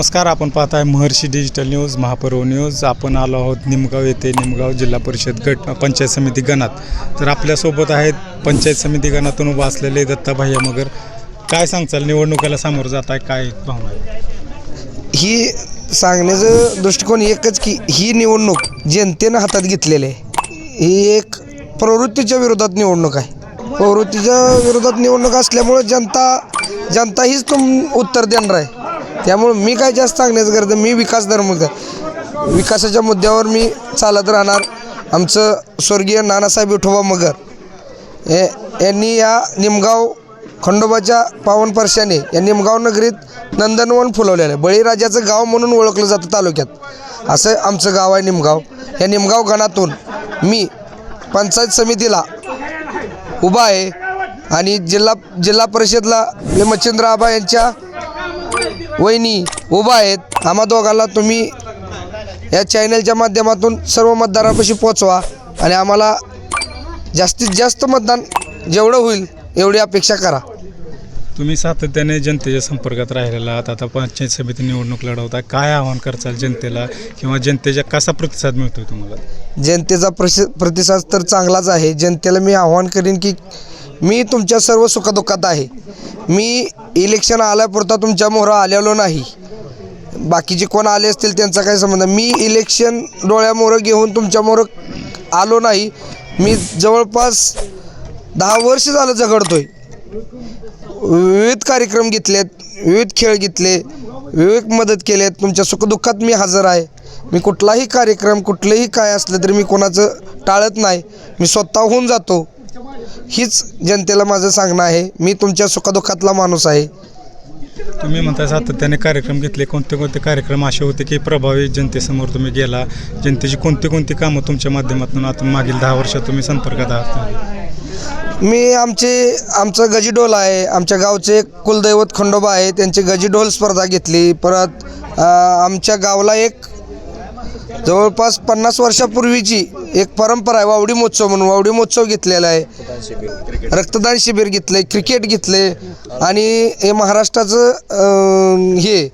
नमस्कार, आपण पाहताय महर्षी डिजिटल न्यूज, महापर्व न्यूज. आपण आलो आहोत निमगाव येथे. निमगाव जिल्हा परिषद गट पंचायत समिती गणात. तर आपल्यासोबत आहेत पंचायत समिती गणातून उभा असलेले दत्ता भैया मगर. काय सांगचाल, निवडणुकीला सामोरं जात आहे, काय भावना आहे? ही सांगण्याचं दृष्टिकोन एकच की ही निवडणूक जनतेनं हातात घेतलेली आहे. ही एक प्रवृत्तीच्या विरोधात निवडणूक आहे. प्रवृत्तीच्या विरोधात निवडणूक असल्यामुळे जनता हीच उत्तर देणार आहे. त्यामुळे मी काय जास्त सांगण्याचं गरज, मी विकासाच्या मुद्द्यावर मी चालत राहणार. आमचं स्वर्गीय नानासाहेब विठोबा मगर यांनी या निमगाव खंडोबाच्या पावन परशाने या निमगाव नगरीत नंदनवन फुलवलेलं आहे. बळीराजाचं गाव म्हणून ओळखलं जातं तालुक्यात. असं आमचं गाव आहे निमगाव. या निमगाव गणातून मी पंचायत समितीला उभा आहे आणि जिल्हा परिषदला मच्छिंद्र आबा यांच्या वहिनी उभा आहेत. आम्हा दोघांना तुम्ही या चॅनलच्या माध्यमातून सर्व मतदारांपाशी पोचवा आणि आम्हाला जास्तीत जास्त मतदान जेवढं होईल एवढी अपेक्षा करा. तुम्ही सातत्याने जनतेच्या संपर्कात राहिलेला आहात. आता पंचायत समिती निवडणूक लढवता, काय आव्हान करचाल जनतेला किंवा जनतेचा कसा प्रतिसाद मिळतोय तुम्हाला? जनतेचा प्रतिसाद तर चांगलाच आहे. जनतेला मी आव्हान करीन की मी तुमच्या सर्व सुखदुःखात आहे. मी इलेक्शन आल्यापुरता तुमच्या मोहरा आलेलो नाही. बाकीचे कोण आले असतील त्यांचा काही संबंध. मी इलेक्शन डोळ्यामोहरं घेऊन तुमच्या मोहरं आलो नाही. मी जवळपास 10 वर्ष झालं झगडतोय. विविध कार्यक्रम घेतलेत, विविध खेळ घेतले, विविध मदत केलेत. तुमच्या सुखदुःखात मी हजर आहे. मी कुठलाही कार्यक्रम कुठलंही काय असलं तरी मी कोणाचं टाळत नाही. मी स्वतःहून जातो. हीच जनतेला माझं सांगणं आहे. मी तुमच्या सुखदुःखातला माणूस आहे. तुम्ही म्हणता सातत्याने कार्यक्रम घेतले, कोणते कोणते कार्यक्रम असे होते की प्रभावी जनतेसमोर तुम्ही गेला? जनतेची कोणती कामं तुमच्या माध्यमातून आता मागील 10 वर्षात तुम्ही संपर्कात आहात? मी आमचं गजीडोल आहे. आमच्या गावचे कुलदैवत खंडोबा आहे, त्यांची गजीडोल स्पर्धा घेतली. परत आमच्या गावाला एक जवळपास 50 वर्षापूर्वीची एक परंपरा आहे, वावडी महोत्सव म्हणून. वावडी महोत्सव घेतलेला आहे, रक्तदान शिबिर घेतले, क्रिकेट घेतले आणि हे महाराष्ट्राचं हे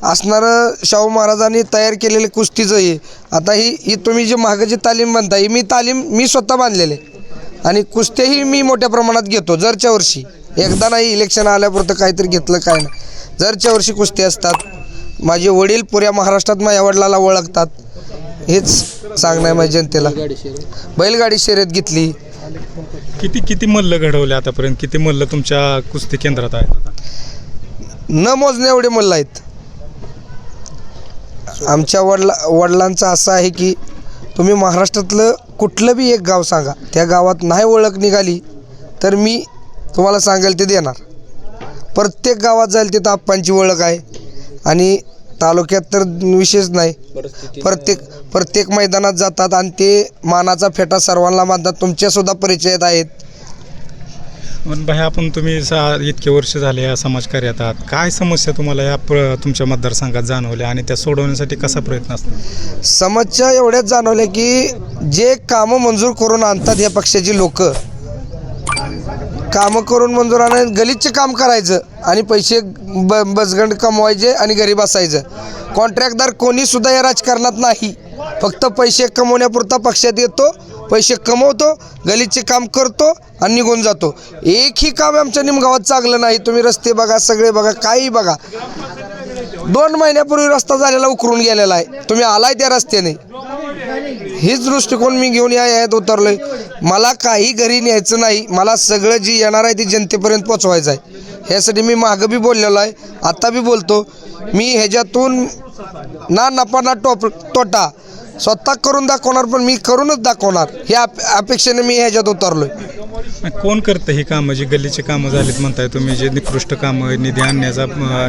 असणारं शाहू महाराजांनी तयार केलेले कुस्तीचं हे. आता ही तुम्ही जी मागची तालीम म्हणताय, मी स्वतः बांधलेले आणि कुस्त्याही मी मोठ्या प्रमाणात घेतो. जरच्या वर्षी, एकदा नाही इलेक्शन आल्यापुरतं काहीतरी घेतलं काय नाही. जरच्या वर्षी कुस्ती असतात. माझे वडील पुऱ्या महाराष्ट्रात माझ्या वडिलाला ओळखतात. हेच सांगणं आहे माझ्या जनतेला. बैलगाडी शर्यत घेतली. किती मल्ल घडवले आतापर्यंत? किती मल्ल तुमच्या कुस्ती केंद्रात आहेत? न मोजणे एवढे मल्ल आहेत. आमच्या वडिलांचं असं आहे की तुम्ही महाराष्ट्रातलं कुठलं बी एक गाव सांगा, त्या गावात नाही ओळख निघाली तर मी तुम्हाला सांगेल ते देणार. प्रत्येक गावात जाईल तिथं आप्पांची ओळख आहे आणि तालुक्यात तर विशेष नाही. प्रत्येक मैदानात जातात आणि ते मानाचा फेटा सर्वांना मानतात. तुमच्यासुद्धा परिचयात आहेत. पण भाई, तुम्ही इतके वर्ष झाले या समाजकार्यात आहात. काय समस्या तुम्हाला या तुमच्या मतदारसंघात जाणवल्या आणि त्या सोडवण्यासाठी कसा प्रयत्न असतो? समस्या एवढ्याच जाणवल्या की जे कामं मंजूर करून आणतात या पक्षाची लोक, कामं करून मंजूर आणायचं, गलिच्छ काम करायचं आणि पैसे बसगंड कमवायचे आणि घरी बसायचं. कॉन्ट्रॅक्टदार कोणीसुद्धा या राजकारणात नाही. फक्त पैसे कमवण्यापुरता पक्षात येतो, पैसे कमवतो, गलिच्छ काम करतो आणि निघून जातो. एकही काम आमच्या निमगावात चांगलं नाही. तुम्ही रस्ते बघा, सगळे बघा, काही बघा. 2 महिन्यापूर्वी रस्ता झालेला उकरून गेलेला आहे. तुम्ही आलाय त्या रस्त्याने. हीच दृष्टिकोन मी घेऊन यात उतरलोय. मला काही घरी न्यायचं नाही. मला सगळं जी येणार आहे ती जनतेपर्यंत पोचवायचं आहे. ह्यासाठी मी मागं बी बोललेलो आहे, आता बी बोलतो. मी ह्याच्यातून ना नफा ना तोटा स्वतः करून दाखवणार, पण मी करूनच दाखवणार. ह्या अपेक्षेने मी ह्याच्यात उतरलोय. कोण करतं ही कामं, जी गल्लीची कामं झालीत म्हणताय तुम्ही, जे निकृष्ट कामं,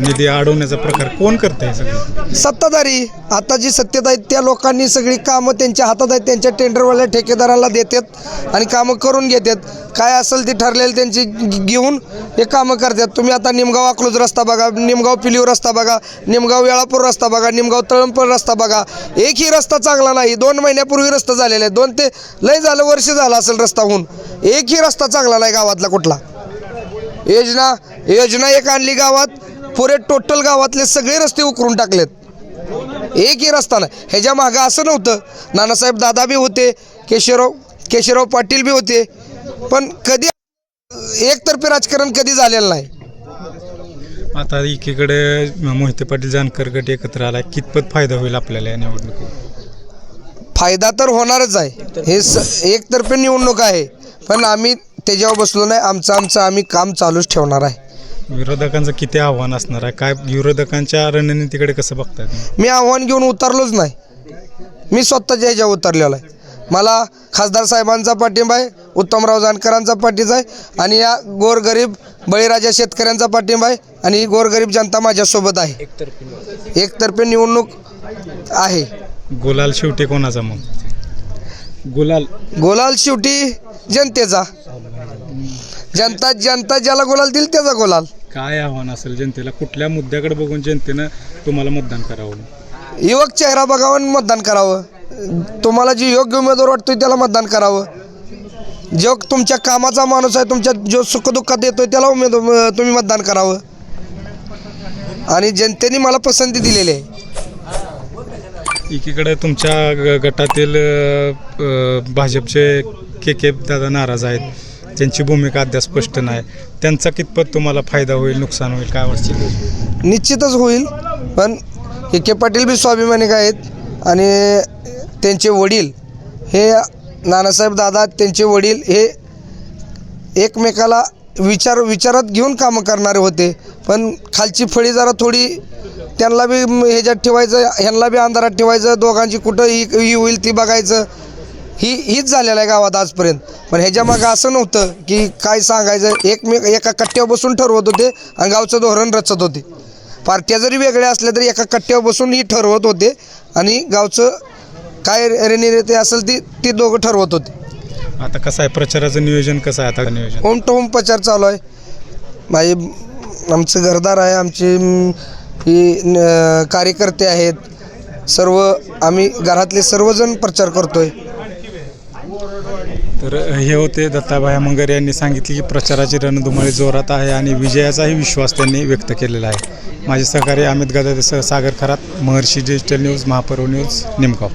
निधी अडवण्याचा प्रकार कोण करतं हे सगळं? सत्ताधारी. आता जी सत्तेत आहेत त्या लोकांनी सगळी कामं त्यांच्या हातात आहेत. त्यांच्या टेंडरवाल्या ठेकेदाराला देतात आणि कामं करून घेतात. काय असेल ते ठरलेलं त्यांची घेऊन हे कामं करतात. तुम्ही आता निमगाव अकलूज रस्ता बघा, निमगाव पिलीव रस्ता बघा, निमगाव वेळापूर रस्ता बघा, निमगाव तळंपळ रस्ता बघा. एकही रस्ता चांगला नाही. 2 महिन्यापूर्वी रस्ता झालेला आहे. 2 ते लय झालं वर्ष झालं असेल रस्ता होऊन. एकही रस्ता चांगला नाही गावातला कुठला. योजना एक आणली गावात, पुरे टोटल गावातले सगळे रस्ते उकरून टाकलेत. एकही रस्ता नाही. ह्याच्या मागं असं नव्हतं. नानासाहेब दादा बी होते, केशवराव पाटील बी होते, पण कधी एकतर्फी राजकारण कधी झालेलं नाही. आता एकीकडे मोहिते पाटील जानकर गट एकत्र आला, कितपत फायदा होईल आपल्याला या निवडणुकीत? फायदा तर होणारच आहे. हे एकतर्फी निवडणूक आहे, पण आम्ही त्याच्यावर बसलो नाही. आमचं आम्ही काम चालूच ठेवणार आहे. विरोधकांचं किती आव्हान असणार आहे? काय विरोधकांच्या रणनीतीकडे कसं बघताय तुम्ही? मी आव्हान घेऊन उतरलोच नाही. मी स्वतःच्या ह्याच्यावर उतरलेलो आहे. मला खासदार साहेबांचा पाठिंबा आहे, उत्तमराव जानकरांचा पाठिंबा आहे, आणि या गोरगरीब बळीराजा शेतकऱ्यांचा पाठिंबा आहे, आणि ही गोरगरीब जनता माझ्यासोबत आहे. एकतर्फी निवडणूक आहे. गुलाल शेवटी कोणाचा मग? गुलाल शेवटी जनतेचा. जनता ज्याला गुलाल देईल त्याचा गुलाल. काय आव्हान असेल जनतेला? कुठल्या मुद्द्याकडे बघून जनतेनं तुम्हाला मतदान करावं? युवक चेहरा बघावं आणि मतदान करावं. तुम्हाला जी योग्य उमेदवार वाटतोय त्याला मतदान करावं. जो तुमच्या कामाचा माणूस आहे, तुमच्या जो सुखदुःखात येतोय त्याला तुम्ही मतदान करावं. आणि जनतेने मला पसंती दिलेली आहे. एकीकडे तुमच्या गटातील भाजपचे के दादा नाराज आहेत. त्यांची भूमिका अद्याप स्पष्ट नाही. त्यांचा कितपत तुम्हाला फायदा होईल, नुकसान होईल, काय वाटतं? निश्चितच होईल, पण के पाटील बी स्वाभिमानिक आहेत, आणि त्यांचे वडील हे नानासाहेब दादा, त्यांचे वडील हे एकमेकाला विचारात घेऊन कामं करणारे होते. पण खालची फळी जरा थोडी त्यांना बी ह्याच्यात ठेवायचं, ह्यांना बी अंधारात ठेवायचं, दोघांची कुठं ही होईल ती बघायचं, हीच झालेलं आहे गावात आजपर्यंत. पण ह्याच्या मागं असं नव्हतं की काय सांगायचं. एका कट्ट्यावर बसून ठरवत होते आणि गावचं धोरण रचत होते. पार्ट्या जरी वेगळ्या असल्या तरी एका कट्ट्यावर बसून ही ठरवत होते, आणि गावचं काय रणनीती असेल ती दोघं ठरवत होते. आता कसं आहे प्रचाराचं नियोजन? कसं आहे आता नियोजन? होम टू होम प्रचार चालू आहे. आमचं घरदार आहे, आमचे ही कार्यकर्ते आहेत, सर्व आम्ही घरातले सर्वजण प्रचार करतोय. तर हे होते दत्ताभाई मंगर यांनी सांगितले की प्रचाराची रणधुमाळी जोरात आहे आणि विजयाचाही विश्वास त्यांनी व्यक्त केलेला आहे. माझे सहकारी अमित गदादेसह सागर खरात, महर्षी डिजिटल न्यूज, महापर्व न्यूज, निमगाव.